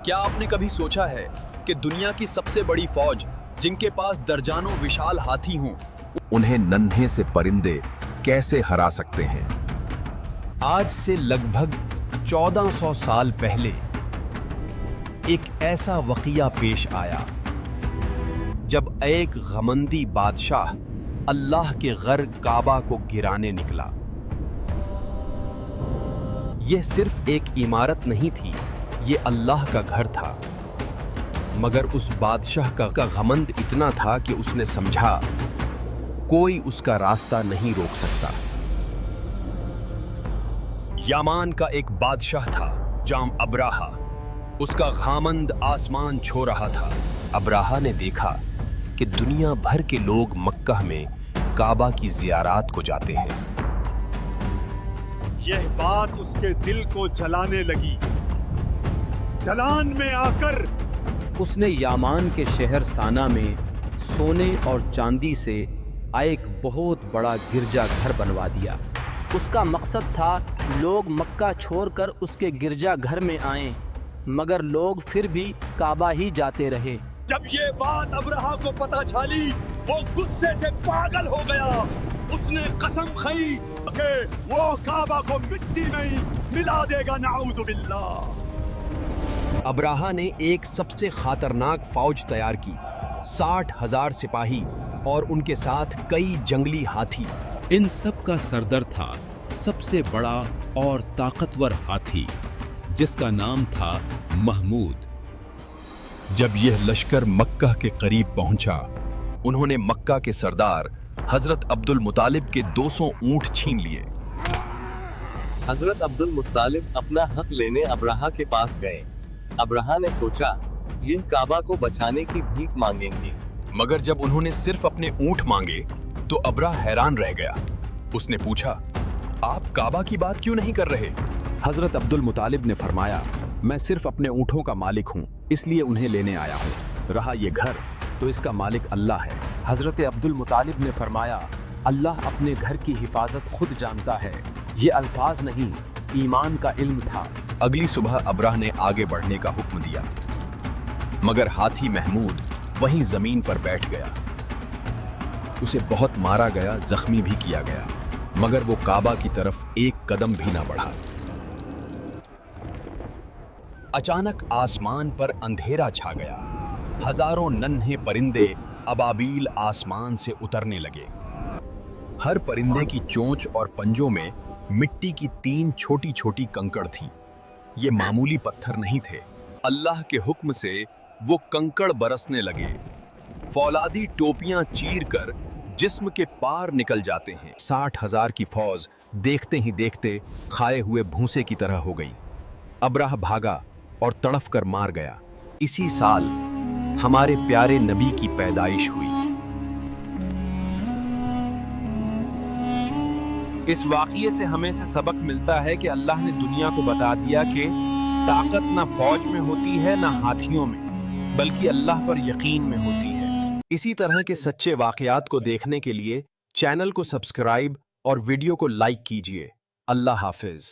क्या आपने कभी सोचा है कि दुनिया की सबसे बड़ी फौज जिनके पास दर्जनों विशाल हाथी हों, उन्हें नन्हे से परिंदे कैसे हरा सकते हैं? आज से लगभग 1400 साल पहले एक ऐसा वाक़या पेश आया जब एक घमंडी बादशाह अल्लाह के घर काबा को गिराने निकला। यह सिर्फ एक इमारत नहीं थी, ये अल्लाह का घर था। मगर उस बादशाह का घमंड इतना था कि उसने समझा कोई उसका रास्ता नहीं रोक सकता। यामान का एक बादशाह था जाम अब्राहा। उसका घमंड आसमान छू रहा था। अब्राहा ने देखा कि दुनिया भर के लोग मक्का में काबा की ज़ियारत को जाते हैं। यह बात उसके दिल को जलाने लगी। जलान में आकर उसने यामान के शहर साना में सोने और चांदी से एक बहुत बड़ा गिरजा घर बनवा दिया। उसका मकसद था लोग मक्का छोड़कर उसके गिरजा घर में आएं, मगर लोग फिर भी काबा ही जाते रहे। जब ये बात अब्राहा को पता चली, वो गुस्से से पागल हो गया। उसने कसम खाई कि वो काबा को मिट्टी में मिला देगा, नाऊज़ु बिल्लाह। अब्राहा ने एक सबसे खतरनाक फौज तैयार की, 60,000 सिपाही और उनके साथ कई जंगली हाथी। इन सब का सरदार था सबसे बड़ा और ताकतवर हाथी, जिसका नाम था महमूद। जब यह लश्कर मक्का के करीब पहुंचा, उन्होंने मक्का के सरदार हजरत अब्दुल मुतालिब के 200 ऊंट छीन लिए। हजरत अब्दुल मुतालिब अपना हक लेने अब्राहा के पास गए। अब्राहा ने सोचा यह काबा को बचाने की भीख मांगेंगे। मगर जब उन्होंने सिर्फ अपने ऊंट मांगे तो अब्राह हैरान रह गया। उसने पूछा, आप काबा की बात क्यों नहीं कर रहे? हजरत अब्दुल मुतालिब ने फरमाया, मैं सिर्फ अपने ऊँटों का मालिक हूँ, इसलिए उन्हें लेने आया हूँ। रहा ये घर तो इसका मालिक अल्लाह है। हजरत अब्दुल मुतालिब ने फरमाया, अल्लाह अपने घर की हिफाजत खुद जानता है। ये अल्फाज नहीं, ईमान का इल्म था। अगली सुबह अब्राह ने आगे बढ़ने का हुक्म दिया, मगर हाथी महमूद वहीं जमीन पर बैठ गया। उसे बहुत मारा गया, जख्मी भी किया गया, मगर वो काबा की तरफ एक कदम भी ना बढ़ा। अचानक आसमान पर अंधेरा छा गया। हजारों नन्हे परिंदे अबाबील आसमान से उतरने लगे। हर परिंदे की चोंच और पंजों में मिट्टी की 3 छोटी छोटी कंकड़ थीं। ये मामूली पत्थर नहीं थे। अल्लाह के हुक्म से वो कंकड़ बरसने लगे। फौलादी टोपियां चीर कर जिस्म के पार निकल जाते हैं। 60,000 की फौज देखते ही देखते खाए हुए भूसे की तरह हो गई। अब्राह भागा और तड़फ कर मार गया। इसी साल हमारे प्यारे नबी की पैदाइश हुई। इस वाक़ये से हमें से सबक मिलता है कि अल्लाह ने दुनिया को बता दिया कि ताकत ना फौज में होती है ना हाथियों में, बल्कि अल्लाह पर यकीन में होती है। इसी तरह के सच्चे वाक़यात को देखने के लिए चैनल को सब्सक्राइब और वीडियो को लाइक कीजिए। अल्लाह हाफिज।